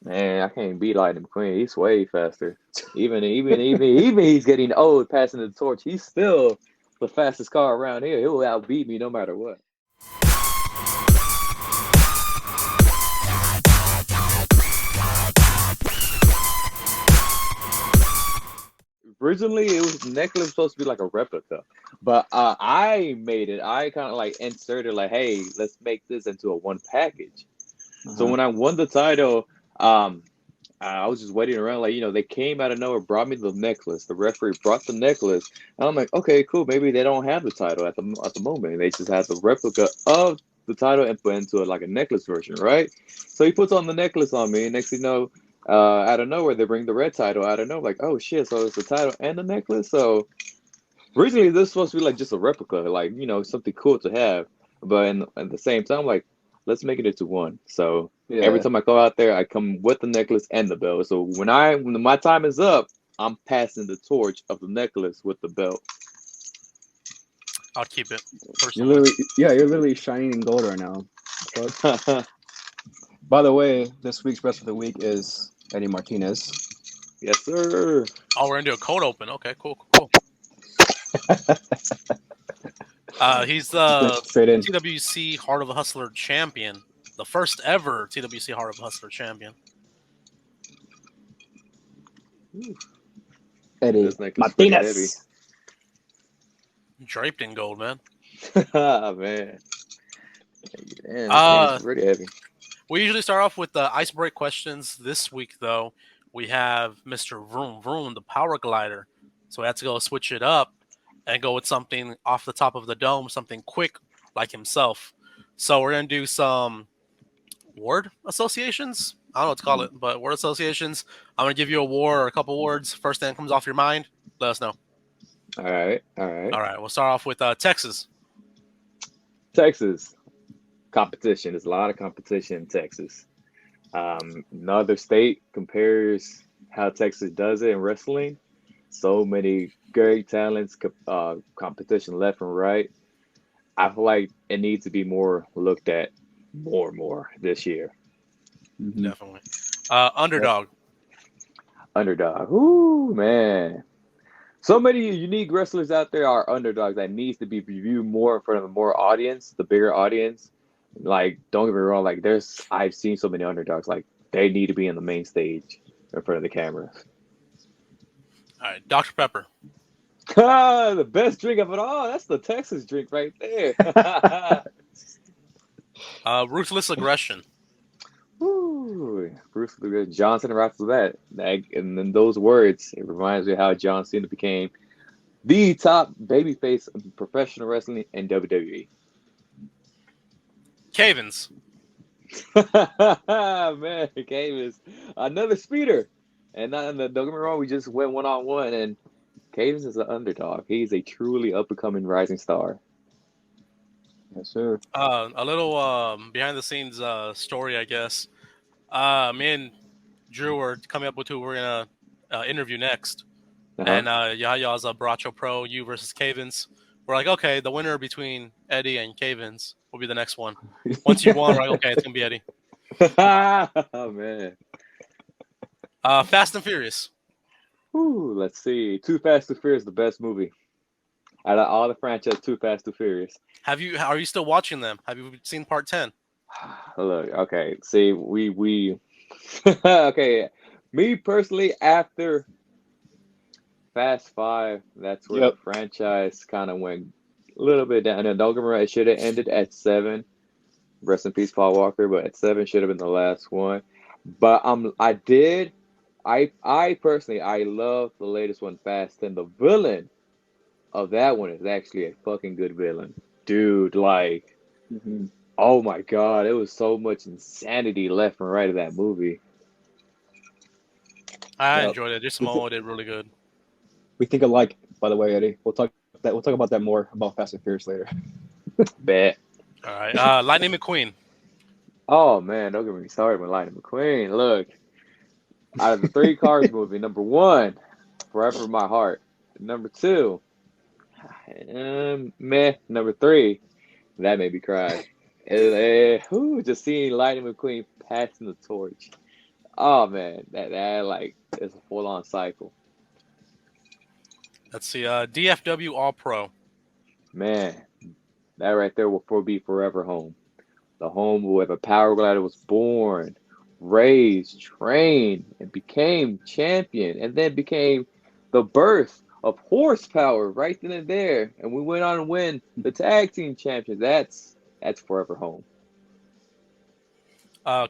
Man, I can't beat Lightning McQueen. He's way faster. Even he's getting old, passing the torch. He's still the fastest car around here. He will outbeat me no matter what. Originally, it was the necklace was supposed to be like a replica, but I made it. I kind of like inserted like, hey, let's make this into a one package. So Uh-huh. when I won the title, um, I was just waiting around, like, they came out of nowhere, brought me the necklace. The referee brought the necklace, and I'm like, okay, cool. Maybe they don't have the title at the moment. They just have the replica of the title and put into it like a necklace version, right? So he puts on the necklace on me, and next thing you know, out of nowhere, they bring the red title out of nowhere. Like, oh shit! So it's the title and the necklace. So originally, this was supposed to be like just a replica, like something cool to have. But at the same time, like, let's make it into one. So every Yeah. time I go out there, I come with the necklace and the belt. So when my time is up, I'm passing the torch of the necklace with the belt. I'll keep it You're personally. literally, yeah, you're literally shining in gold right now. Fuck. By the way, this week's best of the week is Eddie Martinez. Yes, sir. Oh, we're gonna do a code open. Okay, cool, cool, cool. He's Just went the straight in. TWC Heart of a Hustler champion, the first ever TWC Heart of a Hustler champion. Eddie This necklace is pretty heavy. Martinez. Draped in gold, man. Ah, man. Man, this thing is Uh, pretty heavy. we usually start off with the ice break questions. This week, though, we have Mr. Vroom Vroom, the power glider. So we had to go switch it up and go with something off the top of the dome, something quick like himself. So we're gonna do some word associations. I don't know what to call it, but word associations. I'm gonna give you a word or a couple words. First thing that comes off your mind, let us know. All right, all right. All right, we'll start off with Texas. Texas competition. There's a lot of competition in Texas. Another state compares how Texas does it in wrestling. So many great talents, competition left and right. I feel like it needs to be more looked at more and more this year. Mm-hmm. Definitely. Yep. Underdog. Underdog. Ooh, man. So many unique wrestlers out there are underdogs that needs to be reviewed more in front of a more audience, the bigger audience. Like, don't get me wrong, like I've seen so many underdogs, like they need to be in the main stage in front of the camera. All right, Dr. Pepper. Ah, the best drink of it all. That's the Texas drink right there. Ruthless aggression. Woo. Bruce Lee Johnson right after that. And then those words, it reminds me of how John Cena became the top babyface of professional wrestling in WWE. Cavens. Man, Cave is another speeder. And don't get me wrong, we just went one on one, and Cavens is an underdog. He's a truly up and coming rising star. Yes, sir. A little behind the scenes story, I guess. Me and Drew are coming up with who we're gonna interview next, Uh and Yaya's a Baracho Pro, you versus Cavens. We're like, okay, the winner between Eddie and Cavens will be the next one. Once you won, we're like, okay, it's gonna be Eddie. huh. Oh man. Fast and Furious. Ooh, let's see. Too Fast, Too Furious is the best movie out of all the franchise. Too Fast, Too Furious. Are you still watching them? Have you seen part 10? Look, okay. See, we okay. Me personally, after Fast Five, that's where the Yep. franchise kind of went a little bit down. And don't get me wrong, it should have ended at seven. Rest in peace, Paul Walker. But at seven should have been the last one. But I personally, I love the latest one, Fast 10. The villain of that one is actually a fucking good villain, dude. Like, Mm-hmm. oh my god, it was so much insanity left and right of that movie. I Yep. enjoyed it. Jason We, th- Momoa did really good. we think alike, by the way, Eddie. We'll talk about that more about Fast and Furious later. Bet. All right, Lightning McQueen. Oh man, don't get me started with Lightning McQueen. Look, out of the three Cars movie, number one, Forever in My Heart. Number two, meh. Number three, that made me cry. Just seeing Lightning McQueen passing the torch. Oh man, that like is a full on cycle. Let's see. DFW All Pro. Man, that right there will be forever home. The home where the power glider was born, raised, trained, and became champion, and then became the birth of horsepower right then and there. And we went on and win the tag team champions. That's forever home.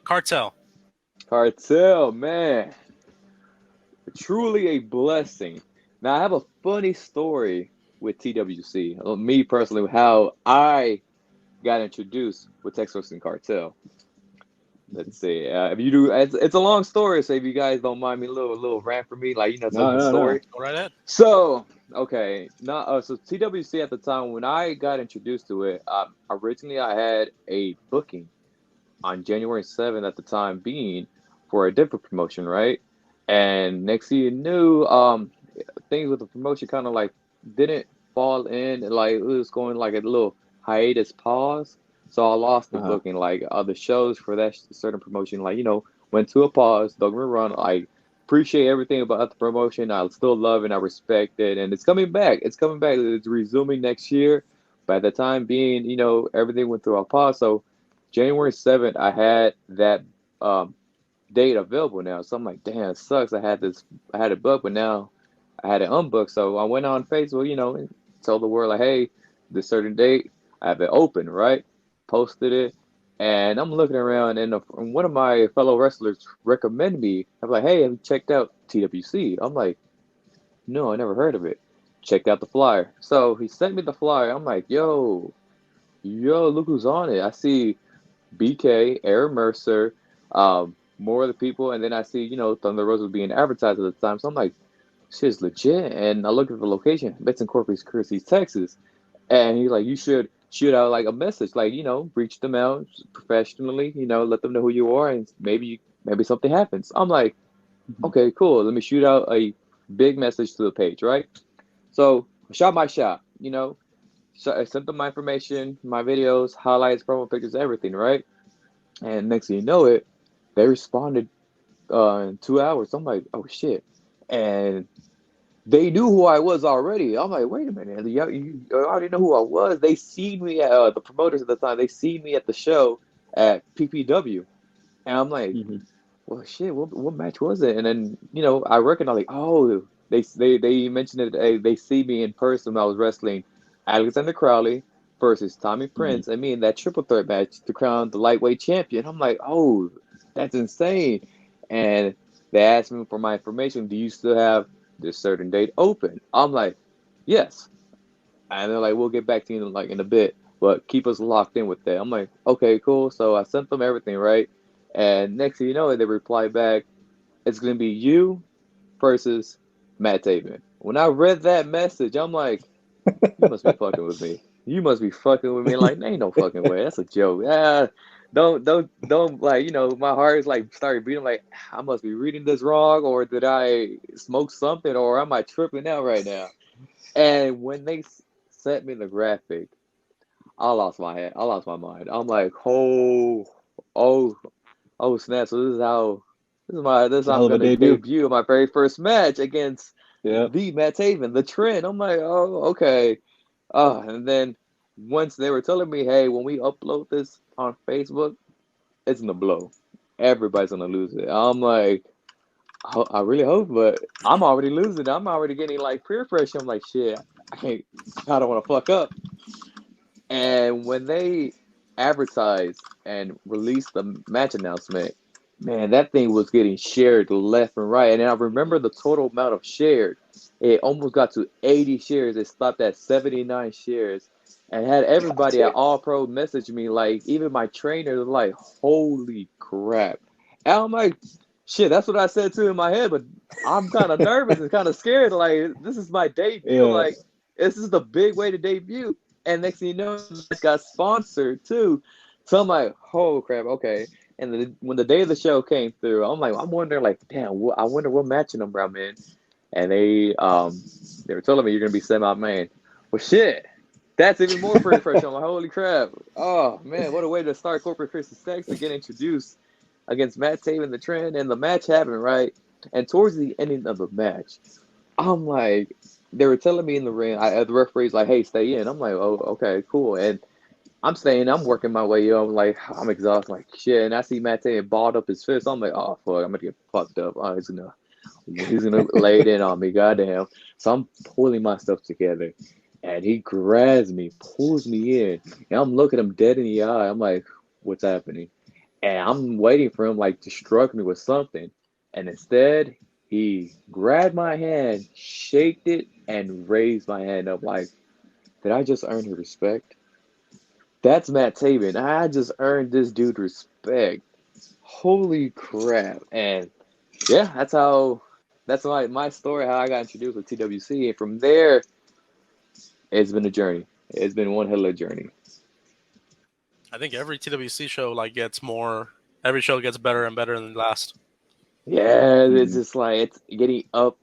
Cartel. Cartel, man, truly a blessing. Now I have a funny story with TWC. Me personally, how I got introduced with Texas and Cartel. Let's see. If you do, it's a long story. So if you guys don't mind me, a little rant for me, like telling the No. story. Go right ahead. So okay, not so TWC at the time when I got introduced to it, originally I had a booking on January 7th at the time being for a different promotion, right? And next thing you knew, things with the promotion kind of like didn't fall in, like it was going like a little hiatus pause. So I lost the Uh-huh. booking, like other shows for that certain promotion, like went to a pause. Don't get me wrong, I appreciate everything about the promotion. I still love and I respect it, and it's coming back. It's coming back. It's resuming next year. By the time being, everything went through a pause. So January 7th, I had that um, date available now. So I'm like, damn, it sucks. I had it booked, but now I had it unbooked. So I went on Facebook, and told the world like, hey, this certain date, I have it open, right? Posted it, and I'm looking around, and one of my fellow wrestlers recommended me. I'm like, hey, have you checked out TWC? I'm like, no, I never heard of it. Checked out the flyer. So he sent me the flyer. I'm like, yo, look who's on it. I see BK, Aaron Mercer, more of the people, and then I see, Thunder Rosa was being advertised at the time. So I'm like, shit's legit. And I look at the location, it's in Corpus Christi, Texas. And he's like, you should shoot out like a message, like, reach them out professionally, let them know who you are, and maybe something happens. I'm like, Mhm. okay, cool. Let me shoot out a big message to the page, right? So shot my shot, So I sent them my information, my videos, highlights, promo pictures, everything, right? And next thing you know it, they responded in 2 hours. I'm like, oh shit. And they knew who I was already. I'm like, wait a minute, you already know who I was. They seen me at the promoters at the time. They seen me at the show at PPW, and I'm like, Mhm. well, shit, what match was it? And then I recognize like, oh, they mentioned it. They see me in person when I was wrestling Alexander Crowley versus Tommy Mhm. Prince, and me in that triple threat match to crown the lightweight champion. I'm like, oh, that's insane. And they asked me for my information. Do you still have this certain date open? I'm like, yes. And they're like, we'll get back to you like in a bit, but keep us locked in with that. I'm like, okay, cool. So I sent them everything, right? And next thing you know, they reply back, it's gonna be you versus Matt Taven. When I read that message, I'm like, you must be fucking with me. You must be fucking with me. Like, ain't no fucking way. That's a joke. Don't like, my heart is like started beating like I must be reading this wrong, or did I smoke something, or am I tripping out right now? And when they sent me the graphic, I lost my head. I lost my mind. I'm like, oh, oh snap! So this is It's a how I'm hell of a gonna debut. debut my very first match against Yep. the Matt Taven, the Trend. I'm like, oh, okay. And then once they were telling me, hey, when we upload this on Facebook, it's gonna blow. Everybody's gonna lose it. I'm like, I really hope, but I'm already losing. I'm already getting like peer pressure. I'm like, shit, I can't. I don't want to fuck up. And when they advertised and released the match announcement, man, that thing was getting shared left and right. And I remember the total amount of shared. It almost got to 80 shares. It stopped at 79 shares. And had everybody at All Pro message me, like, even my trainer, like, holy crap. And I'm like, shit, that's what I said too in my head, but I'm kind of nervous and kind of scared. Like, this is my debut. Yeah. Like, this is the big way to debut. And next thing you know, the match got sponsored too. So I'm like, oh crap, okay. And when the day of the show came through, I'm wondering like, damn, I wonder what matching them I'm in. And they were telling me you're gonna be semi main. Well, shit, that's even more pretty fresh. I'm like, holy crap, oh man, what a way to start Corporate Christmas Sex to get introduced against Matt Taven, the Trend, and the match happened, right? And towards the ending of the match, I'm like, they were telling me in the ring, the referee's like, hey, stay in. I'm like, oh, okay, cool. And I'm staying, I'm working my way up. I'm like, I'm exhausted, like shit. And I see Matt Taven balled up his fist. I'm like, oh, fuck, I'm going to get fucked up. Oh, he's gonna lay it in on me, goddamn. So I'm pulling my stuff together. And he grabs me, pulls me in, and I'm looking him dead in the eye. I'm like, what's happening? And I'm waiting for him like to struck me with something. And instead, he grabbed my hand, shaked it, and raised my hand up like, did I just earn her respect? That's Matt Taven. I just earned this dude respect. Holy crap. And yeah, that's my story, how I got introduced with TWC. And from there, it's been a journey. It's been one hell of a journey. I think every TWC show every show gets better and better than the last. Yeah, it's just like it's getting up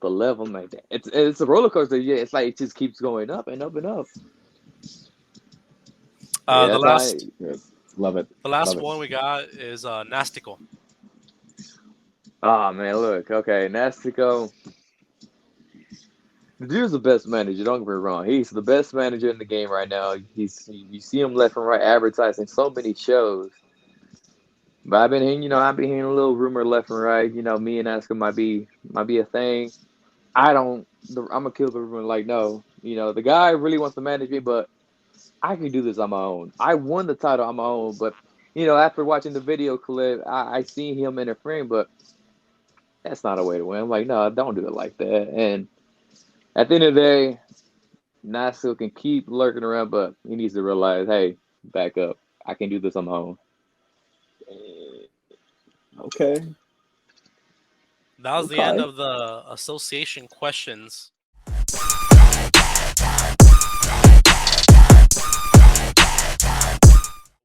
the level like that. It's a roller coaster. Yeah, it's like it just keeps going up and up and up. Yeah, The last love it. the last Love it. one we got is Nastico. Oh man, look, okay, Nastico. The dude's the best manager. Don't get me wrong. He's the best manager in the game right now. You see him left and right advertising so many shows. But I've been hearing a little rumor left and right. Me and Nastico might be a thing. I'm gonna kill the rumor. Like, no, the guy really wants to manage me, but I can do this on my own. I won the title on my own, but after watching the video clip, I seen him interfering, but that's not a way to win. I'm like, no, don't do it like that. And at the end of the day, Nasu can keep lurking around, but he needs to realize, hey, back up. I can do this on my own. Okay. That was the end of the association questions.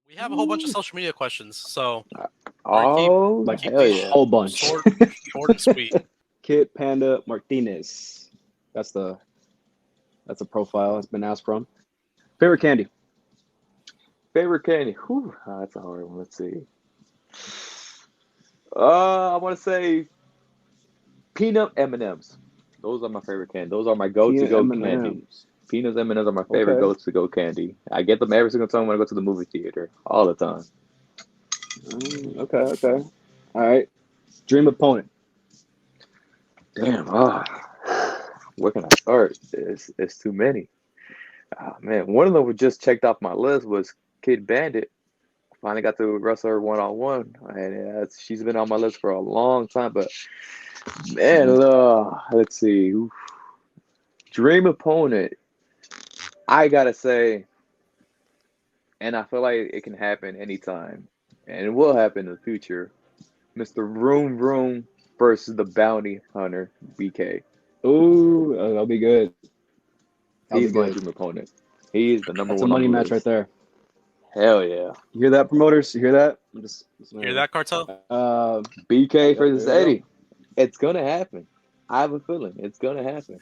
We have a whole bunch of social media questions, so Oh, like hell yeah. whole bunch. short and sweet. Kid Panda Martinez. That's a profile that's been asked from. Favorite candy? Favorite candy? Whew, that's a hard one. Let's see. I want to say peanut M&Ms. Those are my favorite candy. Those are my go-to-go candy. Peanuts M&Ms are my favorite go-to-go candy. I get them every single time when I go to the movie theater. All the time. Okay. All right. Dream opponent. Damn. Where can I start? It's too many. Oh, man. One of them was just checked off my list was Kid Bandit. Finally got to wrestle her one-on-one. And she's been on my list for a long time. But, man, let's see. Oof. Dream opponent. I got to say, and I feel like it can happen anytime. And it will happen in the future. Mr. Vroom Vroom versus the Bounty Hunter, BK. Ooh, that'll be good. He's my dream opponent. He's the number That's one a money on the match list. right there. Hell yeah. You hear that, promoters? You hear that? Hear that, Cartel? BK versus Eddie. It's going to happen. I have a feeling it's going to happen.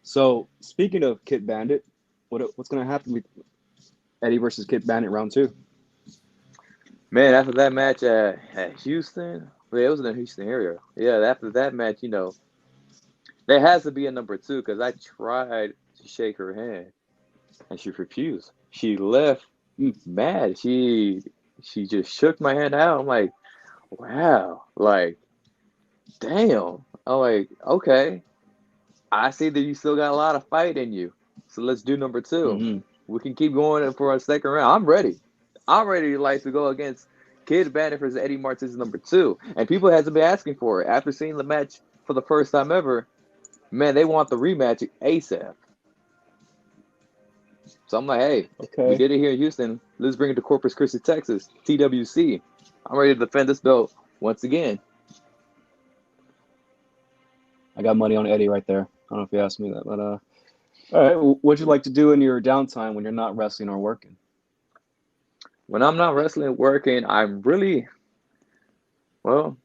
So, speaking of Kid Bandit, what's going to happen with Eddie versus Kid Bandit round 2? Man, after that match at Houston, it was in the Houston area. Yeah, after that match, there has to be a number 2 because I tried to shake her hand and she refused. She left mad. She just shook my hand out. I'm like, wow, like, damn. I'm like, okay, I see that you still got a lot of fight in you. So let's do number 2. Mm-hmm. We can keep going for a second round. I'm ready. I'm ready to go against Kid Bandit versus Eddie Martinez number 2. And people hasn't been asking for it. After seeing the match for the first time ever, man, they want the rematch ASAP. So I'm like, hey, we did it here in Houston. Let's bring it to Corpus Christi, Texas, TWC. I'm ready to defend this belt once again. I got money on Eddie right there. I don't know if you asked me that, but all right. What'd you like to do in your downtime when you're not wrestling or working? When I'm not wrestling and working, I really love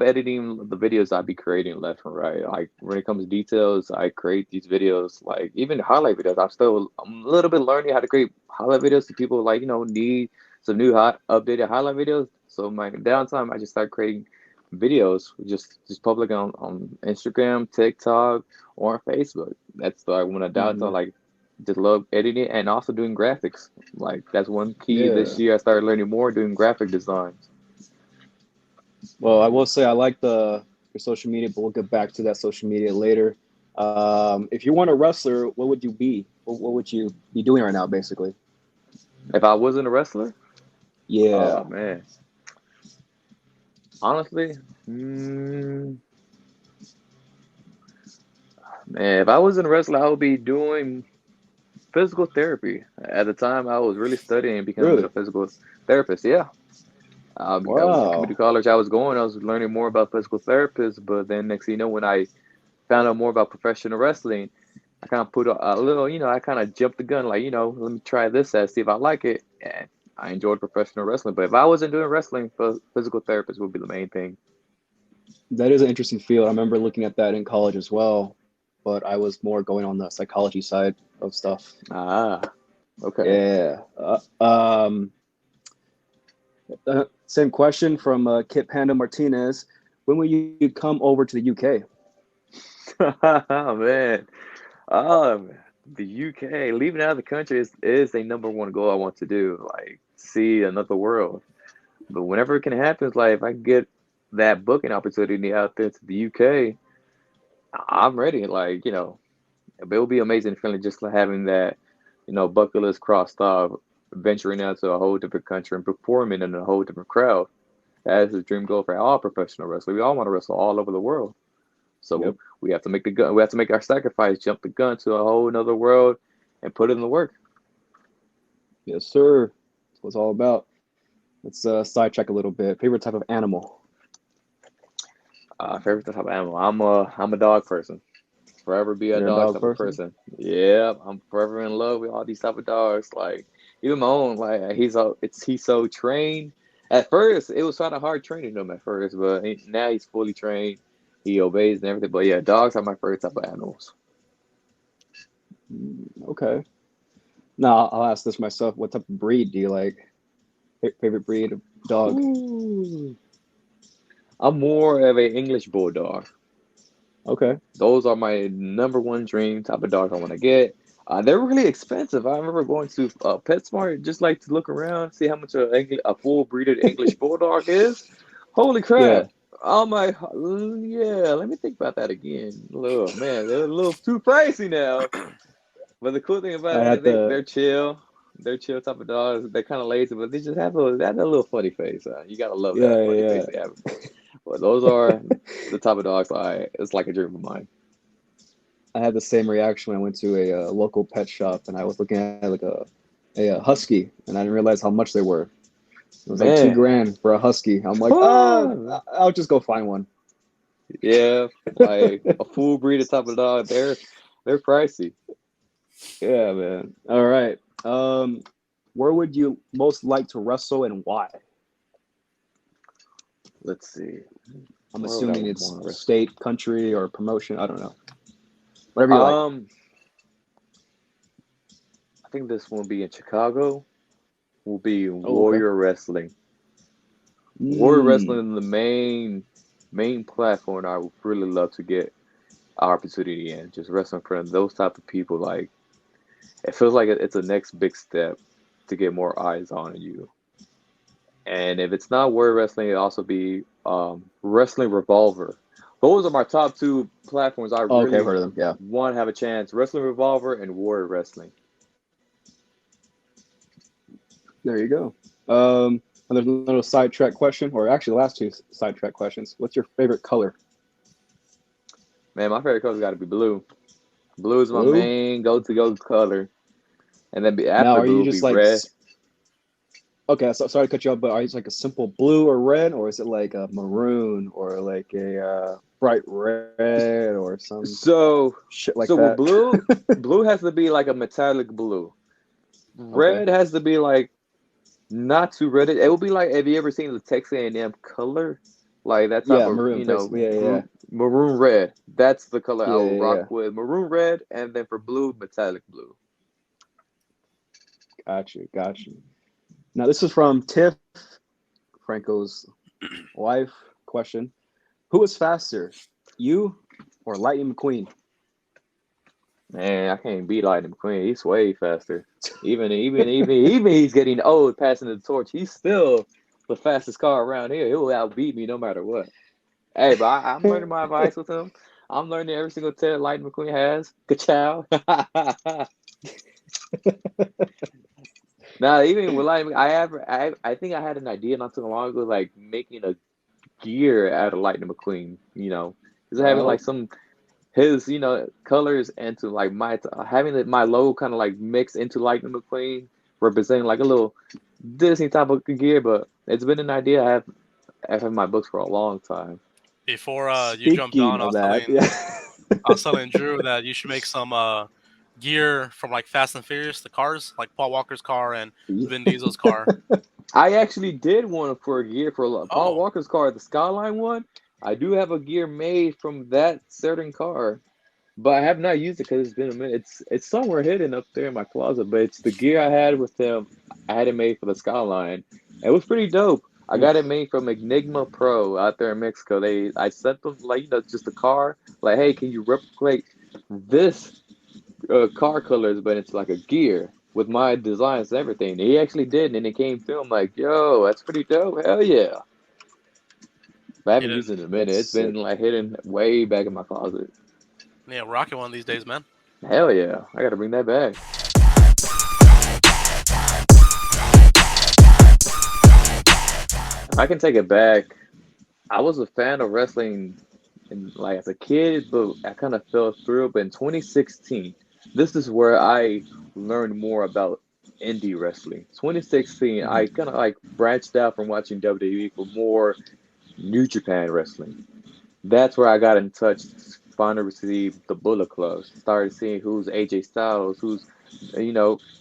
editing the videos I be creating left and right. Like when it comes to details, I create these videos, like even highlight videos. I'm a little bit learning how to create highlight videos to people need some new updated highlight videos. So my downtime, I just start creating videos, just public on Instagram, TikTok, or on Facebook. That's like when I downtime, Hmm. like just love editing and also doing graphics. Like that's one key this Yeah. year. I started learning more doing graphic designs. Well, I will say I like the your social media, but we'll get back to that social media later. If you weren't a wrestler, what would you be? What would you be doing right now, basically? If I wasn't a wrestler, Yeah. oh man, honestly, mm, man, if I wasn't a wrestler, I would be doing physical therapy. At the time, I was really studying becoming a Really? physical therapist. Yeah. When community Wow. college I was going, I was learning more about physical therapists. But then next thing you know, when I found out more about professional wrestling, I kind of put a little, I kind of jumped the gun, like, let me try this out, see if I like it. And I enjoyed professional wrestling. But if I wasn't doing wrestling, physical therapist would be the main thing. That is an interesting field. I remember looking at that in college as well, but I was more going on the psychology side of stuff. Ah, okay. Yeah. Same question from Kit Panda Martinez. When will you come over to the UK? Oh, man. Um, the UK, leaving out of the country is a number one goal I want to do, like see another world. But whenever it can happen, it's like if I get that booking opportunity out there to the UK, I'm ready. Like, it will be amazing feeling just like having that, bucket list crossed off, venturing out to a whole different country and performing in a whole different crowd. That is a dream goal for all professional wrestlers. We all want to wrestle all over the world. So Yep. we have to make the gun. We have to make our sacrifice, jump the gun to a whole another world, and put in the work. Yes, sir. That's what it's all about. Let's sidetrack a little bit. Favorite type of animal? Favorite type of animal. I'm a dog person. Forever be a You're a dog dog type of person? person. Yeah, I'm forever in love with all these type of dogs. Like even my own, like he's so trained. At first, it was kind of hard training him at first, but now he's fully trained. He obeys and everything. But yeah, dogs are my favorite type of animals. Okay. Now I'll ask this myself. What type of breed do you like? Favorite breed of dog? Ooh. I'm more of a English bulldog. Okay. Those are my number one dream type of dogs I want to get. They're really expensive. I remember going to PetSmart just like to look around, see how much a full breeded English bulldog is. Holy Yeah. crap! Oh my, yeah. Let me think about that again. Oh man, they're a little too pricey now. But the cool thing about I it is had they're the chill. They're chill type of dogs. They're kind of lazy, but they just have that little funny face. You gotta love that yeah funny yeah. face they have. But those are the type of dogs it's like a dream of mine. I had the same reaction when I went to a local pet shop and I was looking at like a husky and I didn't realize how much they were. It was like two Man. grand for a husky. I'm like, Oh, I'll just go find one. yeah, like a full breed type of dog. They're pricey. Yeah, man. All right. Where would you most like to wrestle and why? Let's see. I'm Where would I assuming it's want to wrestle? state, country, or promotion. I don't know. Whatever you like. Um, I think this one will be in Chicago. Will be Oh, okay. Warrior Wrestling. Warrior Mm, Wrestling is the main platform I would really love to get our opportunity in. Just wrestling in front of those type of people. Like it feels like it's a next big step to get more eyes on you. And if it's not Warrior Wrestling, it'll also be Wrestling Revolver. Those are my top two platforms I oh, okay, I've really heard of them. Yeah. want to have a chance. Wrestling Revolver and Warrior Wrestling. There you go. And there's another sidetrack question, or actually, the last two sidetrack questions. What's your favorite color? Man, my favorite color's got to be blue. Blue is my Blue. main go-to color. And then Now, after are blue you will be just like red. okay? So sorry to cut you off, but are you just like a simple blue or red, or is it like a maroon or like a bright red or some So, shit like so with that? blue has to be like a metallic blue. Okay. Red has to be like not too red. It will be like, have you ever seen the Texas A&M color? Like that type Yeah, of, maroon, basically. Yeah. maroon red. That's the color I Yeah. will Yeah. rock Yeah. with. Maroon red, and then for blue, metallic blue. Got you. Got you. Now this is from Tiff Franco's wife. Question: who is faster, you or Lightning McQueen? Man, I can't beat Lightning McQueen. He's way faster. Even he's getting old, passing the torch. He's still the fastest car around here. He will outbeat me no matter what. Hey, but I'm learning my advice with him. I'm learning every single tip Lightning McQueen has. Ka-chow. Now, even with Lightning, I think I had an idea not too long ago, like making a gear out of Lightning McQueen. Just having Oh, like some his colors into like my having my logo kind of like mixed into Lightning McQueen, representing like a little Disney type of gear. But it's been an idea I've had in my books for a long time. Before you jumped speaking on, of that, yeah. I was telling Drew that you should make some gear from like Fast and Furious, the cars, like Paul Walker's car and Vin Diesel's car. I actually did one for a gear for Paul Oh, Walker's car, the Skyline one. I do have a gear made from that certain car, but I have not used it because it's been a minute. It's somewhere hidden up there in my closet, but it's the gear I had with them. I had it made for the Skyline. It was pretty dope. I got it made from Enigma Pro out there in Mexico. I sent them like just a car. Like, hey, can you replicate this car colors, but it's like a gear with my designs and everything. He actually did, and it came through. I'm like, yo, that's pretty dope. Hell yeah. But I he haven't did. used it in a minute. That's It's been sick. like hidden way back in my closet. Yeah, rocket one these days, man. Hell yeah. I got to bring that back. I can take it back. I was a fan of wrestling like as a kid, but I kind of fell through. But in 2016, this is where I learned more about indie wrestling. 2016, Mhm. I kind of like branched out from watching WWE for more New Japan wrestling. That's where I got in touch. Finally received the Bullet Club. Started seeing who's AJ Styles, who's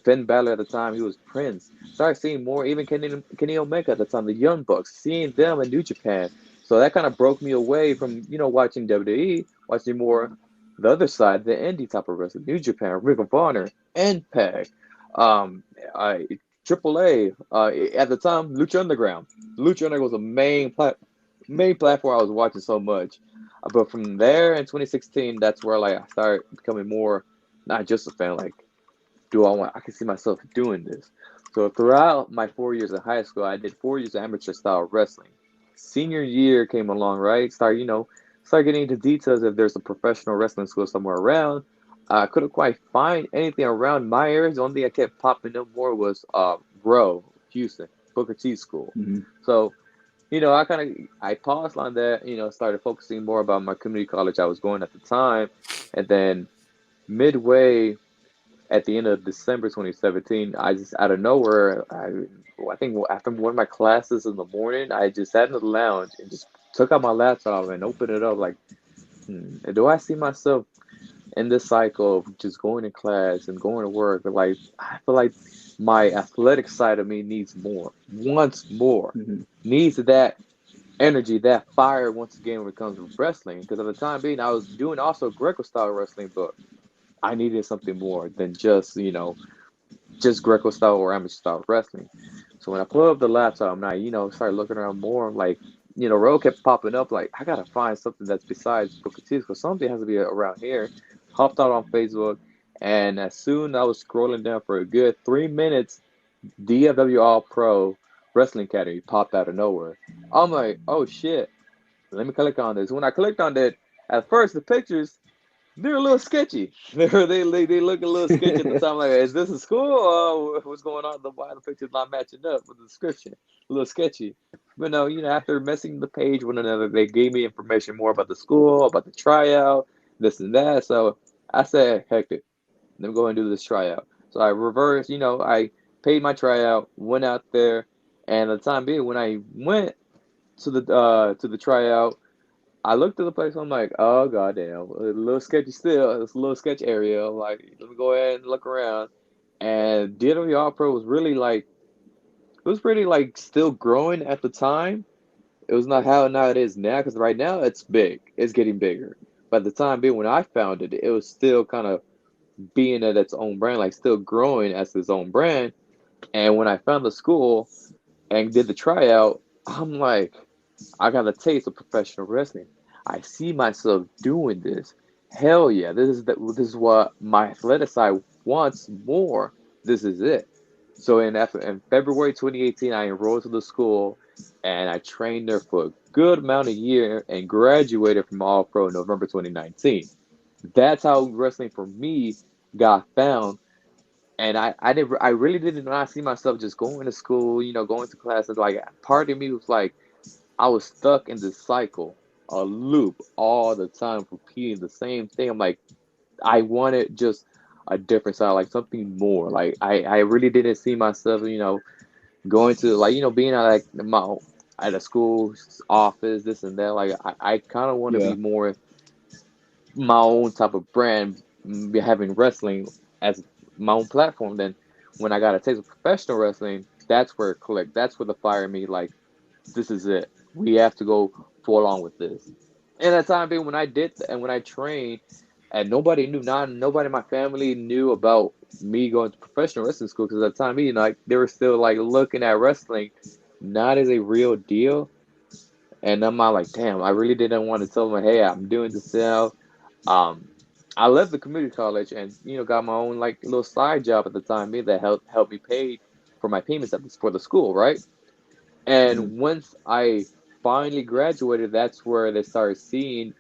Finn Balor at the time. He was Prince. Started seeing more, even Kenny Omega at the time, the Young Bucks. Seeing them in New Japan. So that kind of broke me away from watching WWE, watching more the other side, the indie type of wrestling, New Japan, Ring of Honor, Impact, um, I AAA. At the time, Lucha Underground. Lucha Underground was the main platform I was watching so much. But from there in 2016, that's where like I started becoming more not just a fan. Like, I can see myself doing this. So throughout my 4 years in high school, I did 4 years of amateur style wrestling. Senior year came along, right? Start getting into details if there's a professional wrestling school somewhere around. I couldn't quite find anything around my area. The only thing I kept popping up more was Row, Houston, Booker T School. Mhm. So I paused on that, started focusing more about my community college I was going at the time. And then midway at the end of December 2017, I just out of nowhere, I think after one of my classes in the morning, I just sat in the lounge and just took out my laptop and opened it up like, do I see myself in this cycle of just going to class and going to work? Like, I feel like my athletic side of me needs more, wants more, Mhm. needs that energy, that fire once again when it comes to wrestling. Because at the time being, I was doing also Greco style wrestling, but I needed something more than just Greco style or amateur style wrestling. So when I pulled up the laptop and I started looking around more, like, Road kept popping up, like, I gotta find something that's besides Booker T's because something has to be around here. Hopped out on Facebook, and as soon as I was scrolling down for a good 3 minutes, DFW All Pro Wrestling Academy popped out of nowhere. I'm like, oh shit, let me click on this. When I clicked on it, at first the pictures they're a little sketchy. They look a little sketchy at the time. Like, is this a school? Or what's going on? Why the picture's not matching up with the description? A little sketchy. But no, after messing the page one another, they gave me information more about the school, about the tryout, this and that. So I said, heck it, let me go and do this tryout. So I reversed. I paid my tryout, went out there, and the time being, when I went to the tryout, I looked at the place. I'm like, oh goddamn, a little sketchy still. It's a little sketch area. I'm like, let me go ahead and look around. And DWR Pro was really like, it was pretty like still growing at the time. It was not how now it is now, because right now it's big. It's getting bigger. But at the time being when I found it, it was still kind of being at its own brand, like still growing as its own brand. And when I found the school and did the tryout, I'm like, I got a taste of professional wrestling. I see myself doing this. Hell yeah, this is what my athletic side wants more. This is it. So in February 2018, I enrolled to the school, and I trained there for a good amount of year and graduated from All Pro in November 2019. That's how wrestling for me got found. And I really did not see myself just going to school, going to classes. Like part of me was like, I was stuck in this cycle, a loop all the time, repeating the same thing. I'm like, I wanted just a different side, like something more. Like I really didn't see myself, going to like, being at like at a school office, this and that. Like I kind of want to Yeah. be more my own type of brand, having wrestling as my own platform. Then when I got a taste of professional wrestling, that's where it clicked. That's where the fire in me, like, this is it. We have to go full along with this. And at the time being, when I and when I trained, and nobody in my family knew about me going to professional wrestling school, because at the time being, like, they were still like looking at wrestling not as a real deal. And I'm not like, damn, I really didn't want to tell them, hey, I'm doing this now. Um, I left the community college and got my own like little side job at the time being that helped me pay for my payments for the school, right? Mhm. And once I finally graduated, that's where they started seeing,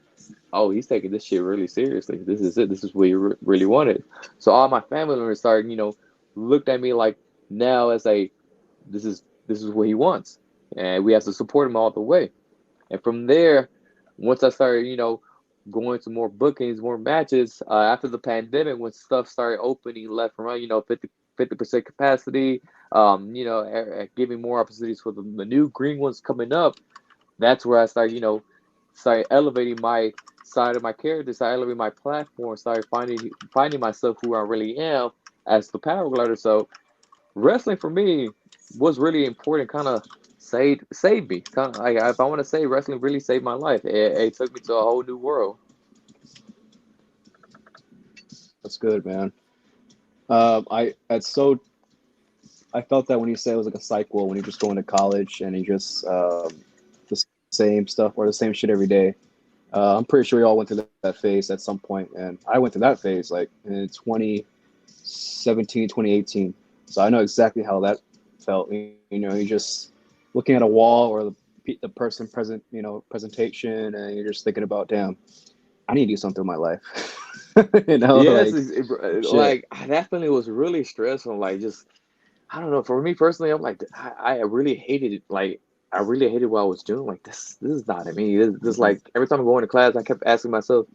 oh, he's taking this shit really seriously. This is it. This is what he really wanted. So all my family members started, looked at me like now as a, this is what he wants, and we have to support him all the way. And from there, once I started, going to more bookings, more matches, after the pandemic, when stuff started opening left and right, 50% capacity, giving more opportunities for the new green ones coming up, that's where I started, started elevating my side of my character, started elevating my platform, started finding myself who I really am as the power glider. So wrestling for me was really important. Kind of saved me. Kind of like, if I want to say, wrestling really saved my life. It took me to a whole new world. That's good, man. I felt that when you said it was like a cycle, when you're just going to college and you just the same stuff or the same shit every day. I'm pretty sure we all went through that phase at some point, and I went through that phase like in 2017, 2018. So I know exactly how that felt. You know, you're just looking at a wall or the person present, presentation, and you're just thinking about, damn, I need to do something in my life. Yes, Like shit. like that feeling was really stressful. Like, just, I don't know. For me personally, I'm like, I really hated it. Like, I really hated what I was doing. Like, this is not me. This like every time I go into class, I kept asking myself,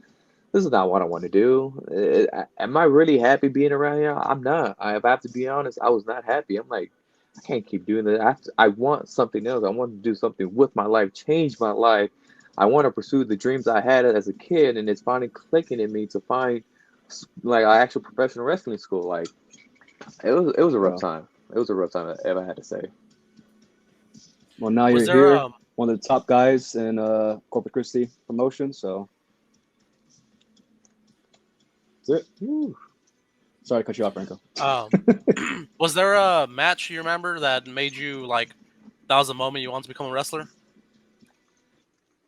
this is not what I want to do. Am I really happy being around here? I'm not. If I have to be honest, I was not happy. I'm like, I can't keep doing this. I want something else. I want to do something with my life, change my life. I want to pursue the dreams I had as a kid, and it's finally clicking in me to find like an actual professional wrestling school. Like, it was a rough Well, time. It was a rough time, if I had to say. well, now Was you're there here, one of the top guys in Corpus Christi promotion. So that's it. Whew. Sorry to cut you off, Franco. um was there a match you remember that made you like that was the moment you wanted to become a wrestler?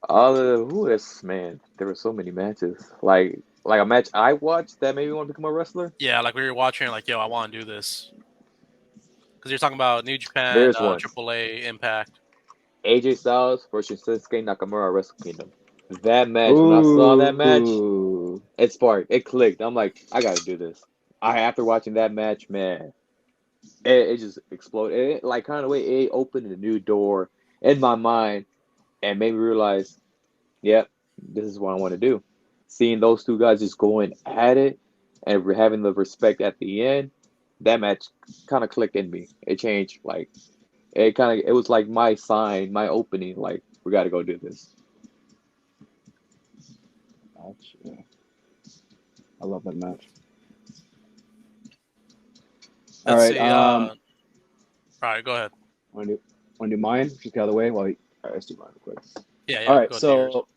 Who is man? There were so many matches. Like a match I watched that made me want to become a wrestler. Yeah, like we were watching, like, yo, I want to do this because you're talking about New Japan, There's one. AAA, Impact. AJ Styles versus Shinsuke Nakamura at Wrestle Kingdom. That match, when I saw that match, Ooh, it sparked. It clicked. I'm like, I gotta do this. After watching that match, man, it just exploded. Like, kind of way, it opened a new door in my mind and made me realize, yep, this is what I want to do. Seeing those two guys just going at it and having the respect at the end, that match kind of clicked in me. It changed. Like, it was like my sign, my opening. Like, we got to go do this. gotcha. I love that match. All Let's right. see. All right, go ahead. Want to do mine? Just get out of the way while you. All right, let's do mine real quick. Yeah, All yeah, right. go to yours. So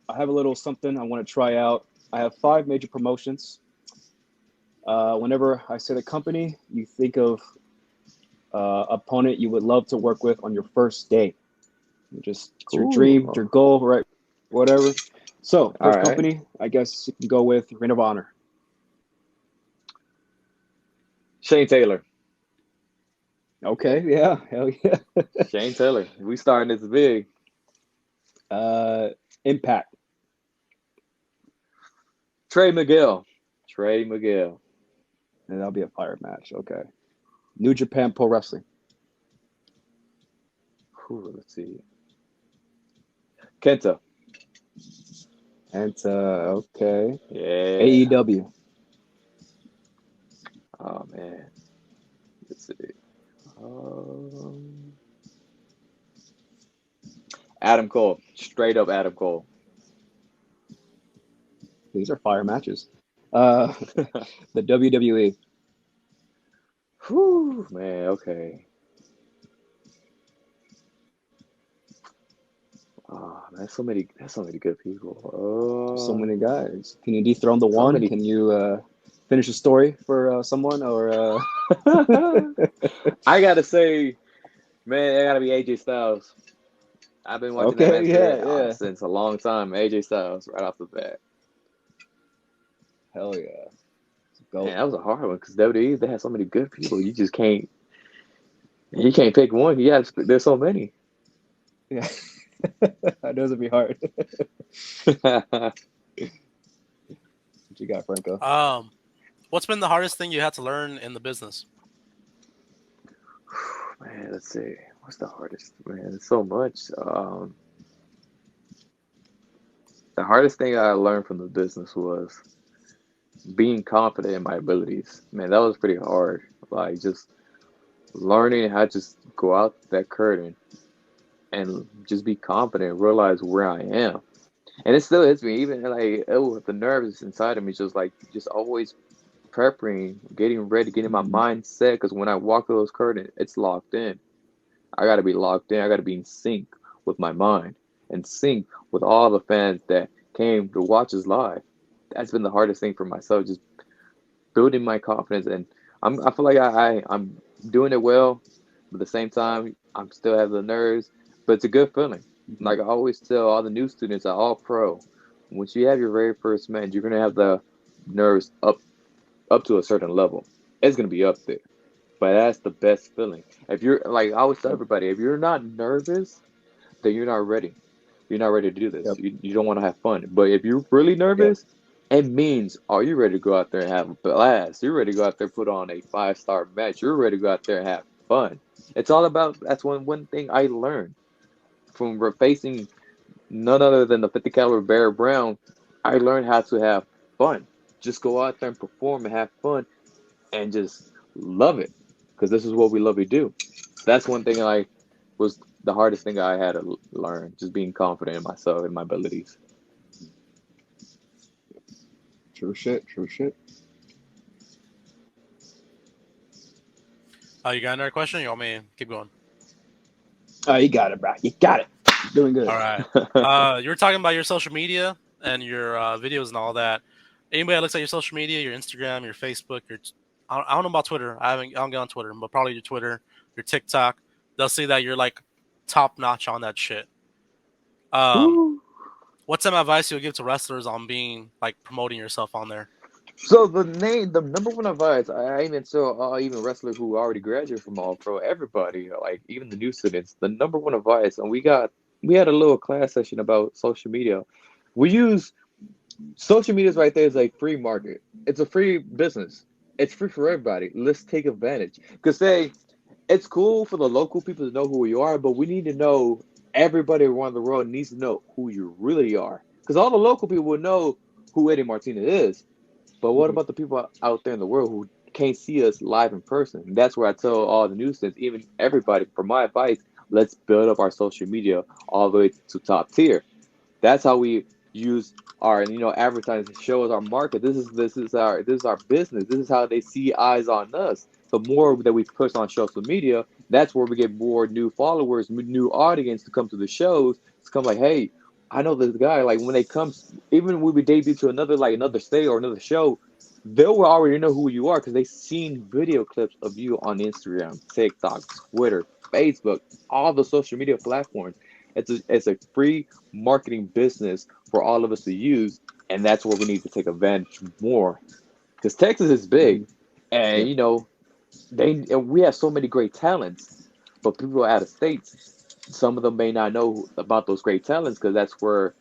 I have a little something I want to try out. I have 5 major promotions. Whenever I say the company, you think of opponent you would love to work with on your first day. Just it's your dream, Cool. your goal, right? Whatever. So All first right. company, I guess you can go with Ring of Honor. Shane Taylor. Okay, yeah, hell yeah. Shane Taylor. We starting this big. Uh, Impact. Trey Miguel. Trey Miguel. And that'll be a fire match. Okay. New Japan Pro Wrestling. Whew, let's see. Kenta. And okay. Yeah. AEW. Oh man. Let's see. Adam Cole. Straight up Adam Cole. These are fire matches. The WWE. Whew, man. Okay. Oh, man, that's so many good people. So many guys. Can you dethrone the So one? many. Can you finish a story for someone or? I gotta say, man, I gotta be AJ Styles. I've been watching that Okay, man's yeah, career yeah. since a long time. AJ Styles, right off the bat. Hell yeah. Go. Man, that was a hard one because WWE they had so many good people. You just can't. You can't pick one. Yeah, there's so many. Yeah. That doesn't be hard. What you got, Franco? What's been the hardest thing you had to learn in the business? Man, let's see. What's the hardest? Man, there's so much. The hardest thing I learned from the business was being confident in my abilities. Man, that was pretty hard. Like just learning how to just go out that curtain and just be confident, realize where I am. And it still hits me, even like the nerves inside of me, just always preparing, getting ready, getting my mind set. Because when I walk through those curtains, it's locked in. I got to be locked in. I got to be in sync with my mind and sync with all the fans that came to watch us live. That's been the hardest thing for myself, just building my confidence. And I feel like I'm doing it well, but at the same time, I'm still have the nerves. But it's a good feeling. Mm-hmm. Like I always tell all the new students are all pro. Once you have your very first match, you're gonna have the nerves up to a certain level. It's gonna be up there. But that's the best feeling. If you're like I always tell Yep. everybody, if you're not nervous, then you're not ready. You're not ready to do this. Yep. You don't want to have fun. But if you're really Yep. nervous, it means, are you ready to go out there and have a blast? You're ready to go out there and put on a 5-star match. You're ready to go out there and have fun. It's all about, that's one thing I learned from facing none other than the 50 caliber Bear Brown. I learned how to have fun. Just go out there and perform and have fun and just love it. Because this is what we love to do. That's one thing I was the hardest thing I had to learn, just being confident in myself and my abilities. True shit. True shit. You got another question? You want me to keep going? Oh, you got it, bro. You got it. You're doing good. All right. You were talking about your social media and your videos and all that. Anybody that looks at your social media, your Instagram, your Facebook, I don't know about Twitter. I don't get on Twitter, but probably your Twitter, your TikTok. They'll see that you're like top notch on that shit. Woo. What's some advice you would give to wrestlers on being like promoting yourself on there? So the number one advice, I even saw even wrestlers who already graduated from All Pro, everybody, like even the new students, the number one advice, and we had a little class session about social media. We use social media right there is a free market. It's a free business. It's free for everybody. Let's take advantage. Because say it's cool for the local people to know who you are, but we need to know everybody around the world needs to know who you really are. Because all the local people will know who Eddie Martinez is. But what about the people out there in the world who can't see us live in person? And that's where I tell all the new students, even everybody, for my advice, let's build up our social media all the way to top tier. That's how we use our advertising to show us our market. This is our business. This is how they see eyes on us. The more that we push on social media, that's where we get more new followers, new audience to come to the shows. To come like, hey, I know this guy. Like when they come, even when we debut to another state or another show, they will already know who you are because they've seen video clips of you on Instagram, TikTok, Twitter, Facebook, all the social media platforms. It's a free marketing business for all of us to use, and that's what we need to take advantage more. Because Texas is big, Hmm. and Yep. and we have so many great talents, but people out of states, some of them may not know about those great talents because that's where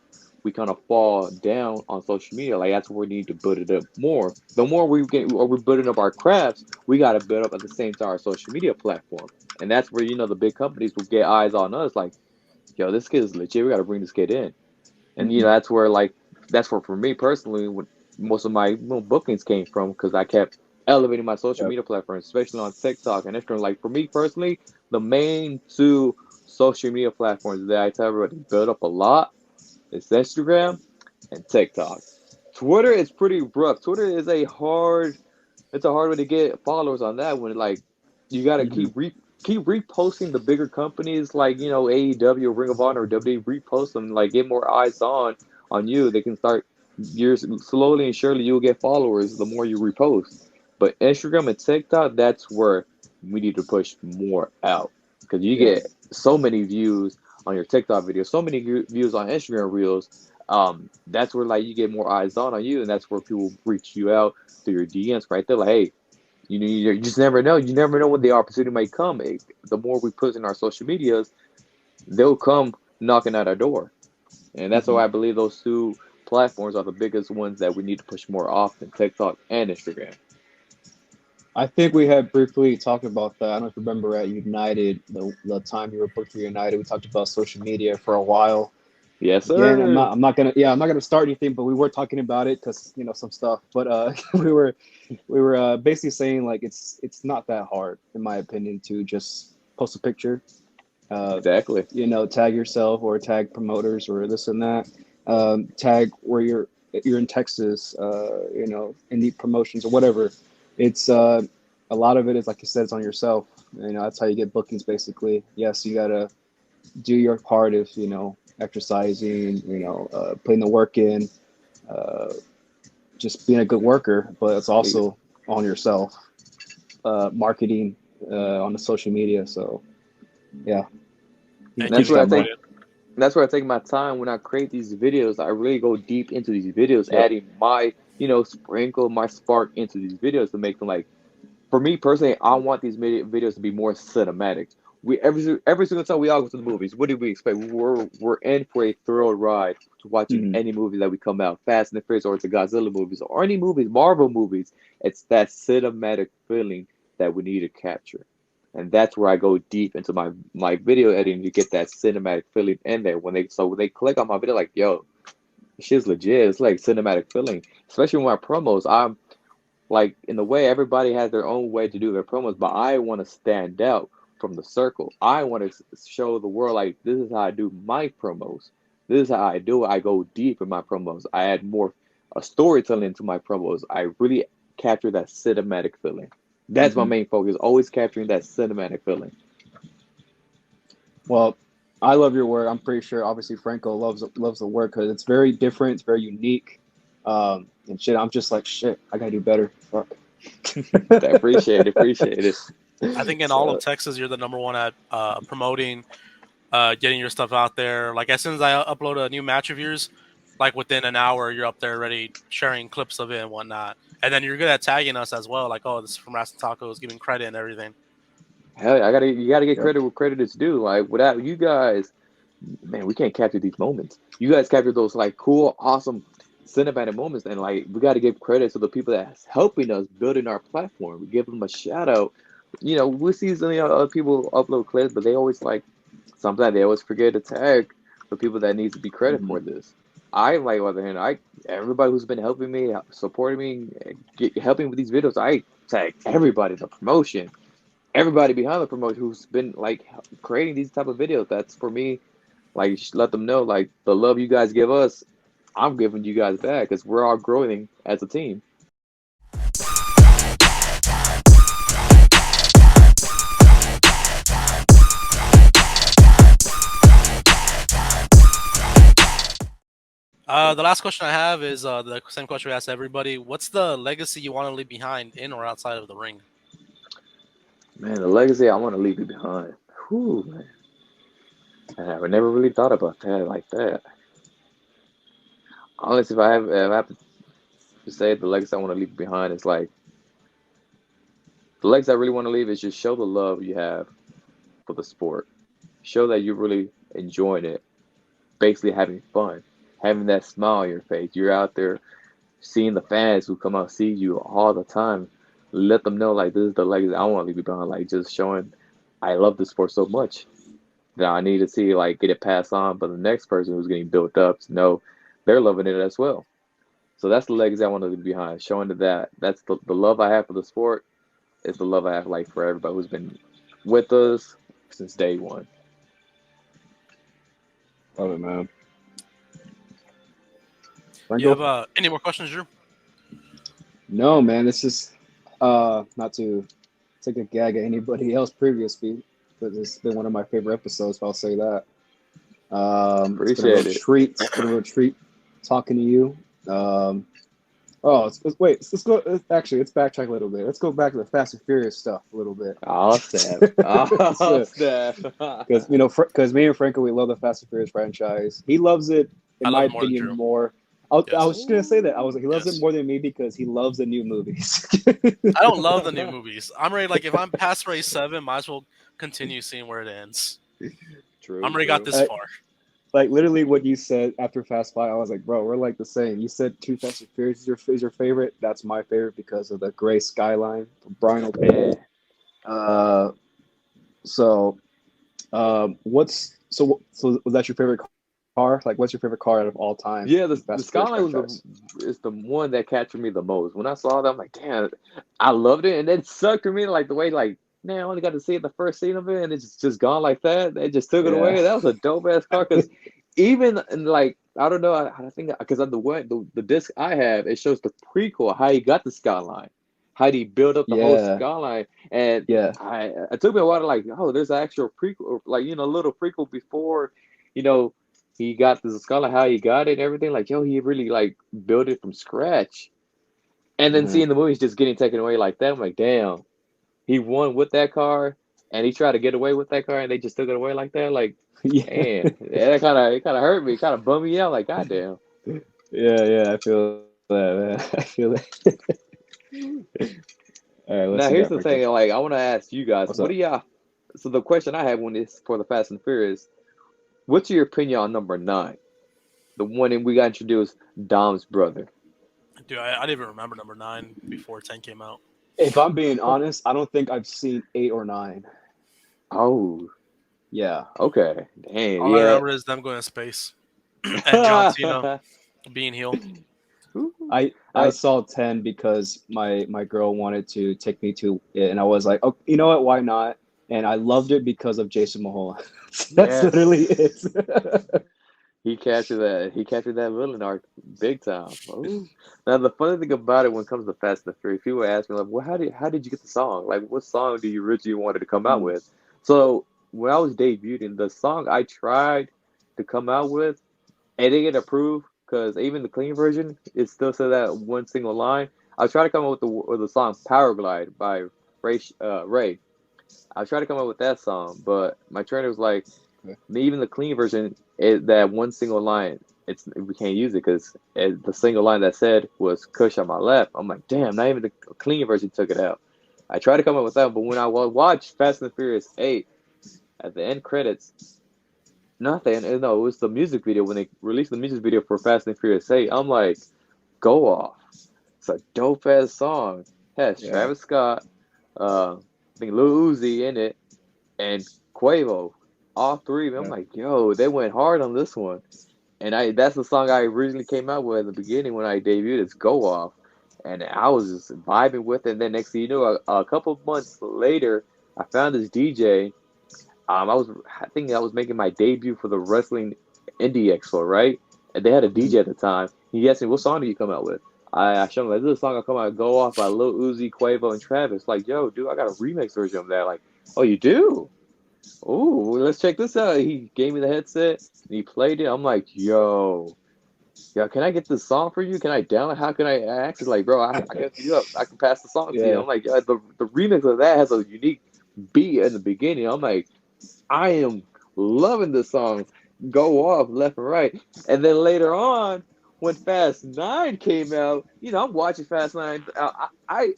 we kind of fall down on social media. Like that's where we need to build it up more. The more we get, or we're building up our crafts, we got to build up at the same time our social media platform, and that's where the big companies will get eyes on us. Like, yo, this kid is legit. We got to bring this kid in, and Hmm. that's where for me personally, what most of my bookings came from because I kept elevating my social Yep. media platforms, especially on TikTok and Instagram. Like for me personally, the main two social media platforms that I tell everybody build up a lot is Instagram and TikTok. Twitter is pretty rough. Twitter is it's a hard way to get followers on that one. Like you got to Hmm. keep reposting the bigger companies like AEW, Ring of Honor, or WWE. Repost them, like get more eyes on you. They can start. You're slowly and surely you'll get followers the more you repost. But Instagram and TikTok, that's where we need to push more out because you Yeah. get so many views on your TikTok videos, so many views on Instagram reels. That's where like you get more eyes on you, and that's where people reach you out through your DMs right there. Like, hey, you just never know. You never know when the opportunity might come. The more we put in our social medias, they'll come knocking at our door, and that's Hmm. why I believe those two platforms are the biggest ones that we need to push more often: TikTok and Instagram. I think we had briefly talked about that. I don't know if you remember at United, the time you were booked for United, we talked about social media for a while. Yes, Again, sir. I'm not gonna start anything, but we were talking about it because some stuff. But we were basically saying like it's not that hard, in my opinion, to just post a picture, uh, Exactly. tag yourself or tag promoters or this and that, tag where you're in Texas, indie promotions or whatever. It's a lot of it is like you said, it's on yourself. That's how you get bookings basically. Yes, you gotta do your part of exercising, putting the work in, uh, just being a good worker, but it's also on yourself, marketing on the social media. So yeah, you And can you That's teach where I that take more. pinpointed. that's where I take my time when I create these videos. I really go deep into these videos, Yep. adding my sprinkle my spark into these videos to make them like for me personally, I want these videos to be more cinematic. We every single time we all go to the movies, what do we expect? We're in for a thrill ride to watching Hmm. any movie that we come out, Fast and the Furious, or it's the Godzilla movies, or any movies, Marvel movies. It's that cinematic feeling that we need to capture, and that's where I go deep into my video editing to get that cinematic feeling in there. When they click on my video, like yo, shit's legit. It's like cinematic feeling, especially with my promos. I'm like in the way everybody has their own way to do their promos, but I want to stand out from the circle. I want to show the world like this is how I do my promos. This is how I do it. I go deep in my promos. I add more storytelling to my promos. I really capture that cinematic feeling. That's my Hmm. main focus. Always capturing that cinematic feeling. Well, I love your work. I'm pretty sure, obviously, Franco loves the work because it's very different. It's very unique. And shit, I'm just like shit. I gotta do better. Fuck. I appreciate it. Appreciate it. I think in all of So Texas, you're the number one at promoting, getting your stuff out there. Like as soon as I upload a new match of yours, like within an hour, you're up there already sharing clips of it and whatnot. And then you're good at tagging us as well. Like, oh, this is from Rasta Tacos, giving credit and everything. Hell, yeah, you gotta get yep. credit where credit is due. Like without you guys, man, we can't capture these moments. You guys capture those like cool, awesome cinematic moments, and like we got to give credit to the people that's helping us building our platform. We give them a shout out. We see some other people upload clips, but they always like sometimes they always forget to tag the people that needs to be credit Hmm. for this. I like on the other hand, I everybody who's been helping me, supporting me, helping with these videos, I tag everybody. The promotion, everybody behind the promotion who's been like creating these type of videos. That's for me like, just let them know, like, the love you guys give us, I'm giving you guys back because we're all growing as a team. The last question I have is the same question we asked everybody. What's the legacy you want to leave behind in or outside of the ring? Man, the legacy I want to leave you behind. Whew, man. I never really thought about that like that. Honestly, if I have to say the legacy I want to leave behind, it's like the legacy I really want to leave is just show the love you have for the sport. Show that you're really enjoying it, basically having fun, having that smile on your face. You're out there seeing the fans who come out see you all the time. Let them know like this is the legacy I want to leave behind. Like just showing I love the sport so much that I need to see like get it passed on, but the next person who's getting built up to know they're loving it as well. So that's the legacy I want to leave behind, showing that that's the love I have for the sport is the love I have like for everybody who's been with us since day one. Love it, man. You have Franco? any more questions, Drew? No, man. This is not to take a gag at anybody else previously, but this has been one of my favorite episodes. I'll say that. It's been a real Appreciate it. treat. It's been a real treat talking to you. Wait. Let's go. Actually, let's backtrack a little bit. Let's go back to the Fast and Furious stuff a little bit. Oh snap! Oh snap! Because because me and Franco, we love the Fast and Furious franchise. He loves it, I in love my it more than opinion, Drew. more. I Yes. was just gonna say that. I was like, he loves Yes. it more than me because he loves the new movies. I don't love the new movies. I'm ready. Like if I'm past race 7, might as well continue seeing where it ends. True, I'm already got true. this far. Like literally, what you said after Fast Five, I was like, bro, we're like the same. You said Two Fast and Furious is your favorite. That's my favorite because of the gray skyline from Brian Yeah. O'Connor. So, so was that your favorite car? Like, what's your favorite car out of all time? Yeah, the Fast and Furious Skyline franchise? is the one that captured me the most. When I saw that, I'm like, damn, I loved it, and it sucked for me like the way like man, I only got to see the first scene of it, and it's just gone like that. They just took it away. Yeah. That was a dope ass car because even in, like I don't know, I think because of the disc I have, it shows the prequel how he got the Skyline, how he built up the whole Yeah. Skyline, and Yeah. it took me a while to like, oh, there's an actual prequel, like a little prequel before, you know he got this scholar how he got it and everything. Like, yo, he really like built it from scratch. And then Mhm. seeing the movies just getting taken away like that, I'm like, damn, he won with that car and he tried to get away with that car and they just took it away like that. Like, Yeah. man, that kind of hurt me, kind of bummed me out. Like, goddamn. Yeah. I feel that, man. I feel that. All right, let's Now see here's that, the Franco. thing. Like, I want to ask you guys, What's what do up? y'all? So the question I have when it's for the Fast and Furious, what's your opinion on number 9, the one that we got introduced, Dom's brother? Dude, I didn't even remember number 9 before 10 came out. If I'm being honest, I don't think I've seen 8 or 9. Oh, Yeah. okay, damn, All I yeah. remember is them going to space and John Cena being healed. I saw 10 because my girl wanted to take me to it, and I was like, oh, you know what? Why not? And I loved it because of Jason Momoa. That's literally Yes. it. He captured that. He captured that villain arc big time. Ooh. Now the funny thing about it when it comes to Fast and the Furious, people ask me like, "Well, how did you get the song? Like, what song do you originally wanted to come out Hmm. with?" So when I was debuting, the song I tried to come out with, it didn't get approved because even the clean version, it still said that one single line. I was trying to come up with the song "Power Glide" by Ray. I was trying to come up with that song, but my trainer was like, even the clean version, that one single line, we can't use it because the single line that said was "Kush on my left." I'm like, damn, not even the clean version took it out. I tried to come up with that, but when I watched Fast and Furious 8 at the end credits, not the end, no, it was the music video when they released the music video for Fast and Furious 8. I'm like, go off. It's a dope ass song. It has Yeah. Travis Scott, I think Lil Uzi in it, and Quavo. All three of them. I'm Yeah. like, yo, they went hard on this one. And that's the song I originally came out with at the beginning when I debuted. It's Go Off. And I was just vibing with it. And then next thing you know, a couple of months later, I found this DJ. I think I was making my debut for the Wrestling Indie Expo, right? And they had a Mhm. DJ at the time. He asked me, what song do you come out with? I showed him, like, this is a song I come out, Go Off by Lil Uzi, Quavo, and Travis. Like, yo, dude, I got a remix version of that. Like, oh, you do? Oh, let's check this out. He gave me the headset and he played it. I'm like, yo, can I get this song for you? Can I download? How can I access? Like, bro, I can hook you up. I can pass the song to you. Yeah. I'm like, the remix of that has a unique beat in the beginning. I'm like, I am loving the song, go off left and right. And then later on, when Fast 9 came out, I'm watching Fast 9.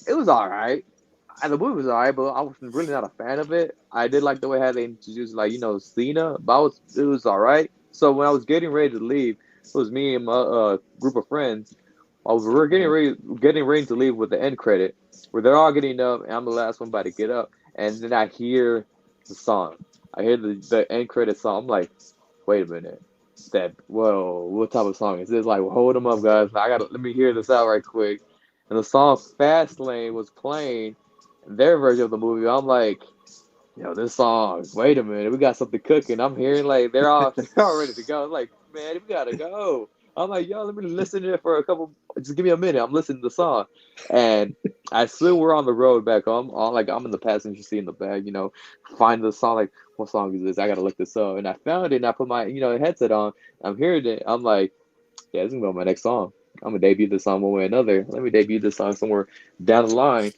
It was all right. The movie was alright, but I was really not a fan of it. I did like the way how they introduced, like, Cena, but it was alright. So when I was getting ready to leave, it was me and my group of friends. We were Uh-huh. getting ready to leave with the end credit, where they're all getting up, and I'm the last one about to get up, and then I hear the song. I hear the end credit song. I'm like, wait a minute, whoa, what type of song is this? Like, well, hold them up, guys. Let me hear this out right quick. And the song Fast Lane was playing their version of the movie. I'm like, this song, wait a minute, we got something cooking. I'm hearing like they're all ready to go. I'm like, man, we gotta go. I'm like, yo, let me listen to it for a couple. Just give me a minute. I'm listening to the song, and I still we're on the road back home. I'm in the passenger seat in the back. Find the song. Like, what song is this? I gotta look this up. And I found it. And I put my headset on. I'm hearing it. I'm like, yeah, this is gonna be my next song. I'm gonna debut this song one way or another. Let me debut this song somewhere down the line,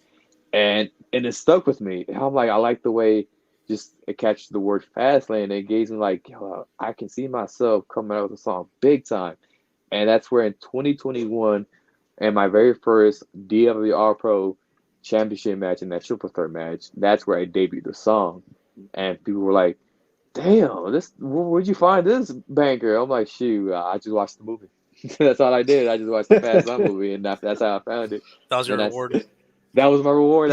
and it stuck with me. I'm like, I like the way just it catches the word fast lane and it gives me like, yo, I can see myself coming out with a song big time. And that's where in 2021, in my very first DWR Pro championship match in that triple threat match, that's where I debuted the song. And people were like, damn, where'd you find this banker? I'm like, shoot, I just watched the movie. That's all I did. I just watched the Fast Lane movie, and that's how I found it. That was your And reward. that was my reward.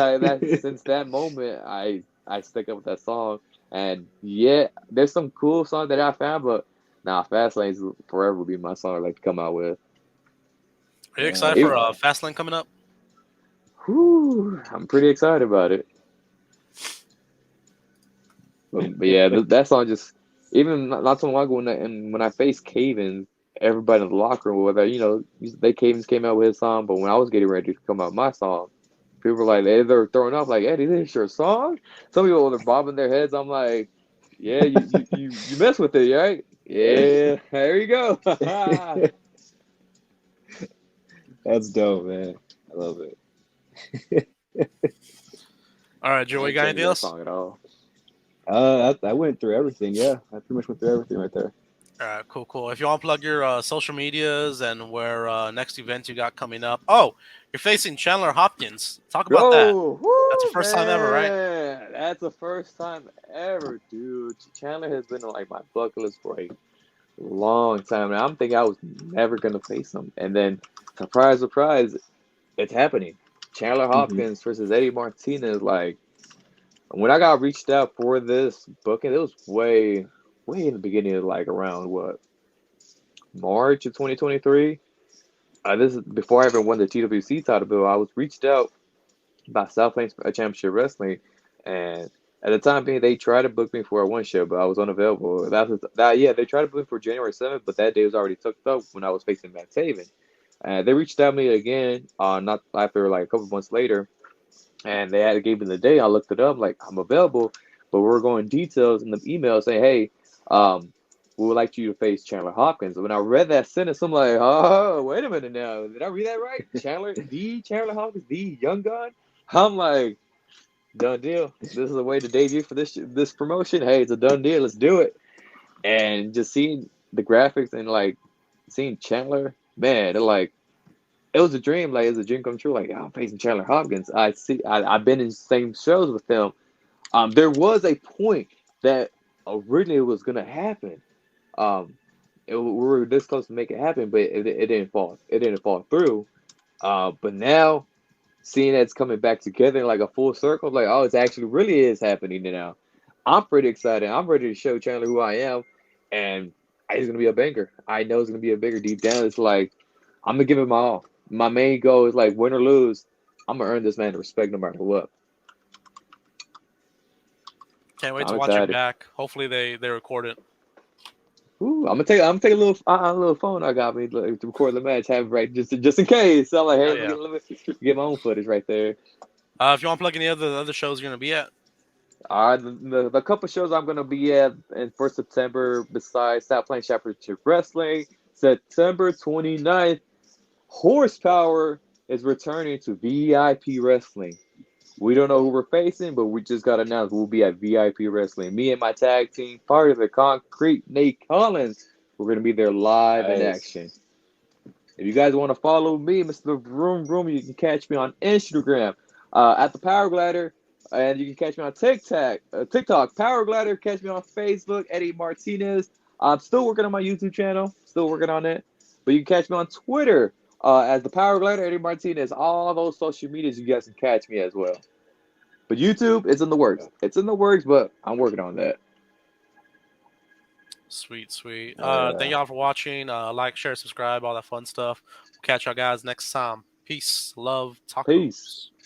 Since that moment, I stuck up with that song. And yeah, there's some cool songs that I found, but nah, Fast Lane's forever will be my song I like to come out with. Are you Yeah, excited It, for Fastlane coming up? whew, I'm pretty excited about it. But yeah, that song just even not so long ago when I faced Cavens, everybody in the locker room, whether they Cavens came out with his song, but when I was getting ready to come out with my song, people were like they're throwing up like, Eddie, this is your song. Some people they're bobbing their heads. I'm like, yeah, you mess with it, right? Yeah, there you go. that's dope, man. I love it. All right, I Joey, you ain't got changing anything that else? song at all. I went through everything. Yeah, I pretty much went through everything right there. All right, cool. If you want to plug your social medias and where next events you got coming up. Oh, you're facing Chandler Hopkins. Talk about that. Yo, That's the woo, first time ever, right? man, that's the first time ever, dude. Chandler has been on like my bucket list for a long time, and I'm thinking I was never gonna face him, and then surprise, surprise, it's happening. Chandler Hmm. Hopkins versus Eddie Martinez. Like when I got reached out for this booking, it was way in the beginning of like around what March of 2023. This is before I ever won the TWC title, but I was reached out by South Plains Championship Wrestling, and at the time being, they tried to book me for a one show, but I was unavailable. Yeah, they tried to book me for January 7th, but that day was already took up when I was facing Matt Taven. And they reached out to me again, not after like a couple months later, and they had gave me the day. I looked it up, like I'm available, but we're going details in the email saying, hey, we would like you to face Chandler Hopkins. When I read that sentence, I'm like, oh, wait a minute now, did I read that right? Chandler Hopkins, the young gun. I'm like, done deal. This is a way to debut for this promotion. Hey, it's a done deal. Let's do it. And just seeing the graphics and like seeing Chandler, man, it was a dream. Like it was a dream come true. Like I'm facing Chandler Hopkins. I've been in the same shows with him. There was a point that originally was gonna happen. Um, we were this close to make it happen, but it didn't fall. It didn't fall through. But now seeing that it's coming back together in like a full circle, like, oh, it's actually really is happening now. I'm pretty excited. I'm ready to show Chandler who I am, and it's gonna be a banger. I know it's gonna be a banger deep down. It's like I'm gonna give it my all. My main goal is like win or lose, I'm gonna earn this man respect no matter what. Can't wait to I'm watch it excited. back. Hopefully they record it. Ooh, I'm gonna take a little phone I got me like, to record the match, have it right just in case. So I'm like, hey, Oh yeah. let me get my own footage right there. If you want to plug any other shows you're gonna be at, All right, the couple shows I'm gonna be at in for September, besides South Plains Championship Wrestling, September 29th, Horsepower is returning to VIP Wrestling. We don't know who we're facing, but we just got announced we'll be at VIP Wrestling. Me and my tag team, part of the Concrete Nate Collins, we're going to be there live in Nice. action. If you guys want to follow me, Mr. Vroom Vroom, you can catch me on Instagram at the Power Glider, and you can catch me on TikTok, Power Glider. Catch me on Facebook, Eddie Martinez. I'm still working on my YouTube channel, still working on it, but you can catch me on Twitter as the Power Glider, Eddie Martinez. All those social medias, you guys can catch me as well. But YouTube, it's in the works. It's in the works, but I'm working on that. Sweet, sweet. Yeah. Thank y'all for watching. Like, share, subscribe, all that fun stuff. We'll catch y'all guys next time. Peace, love, Peace. tacos.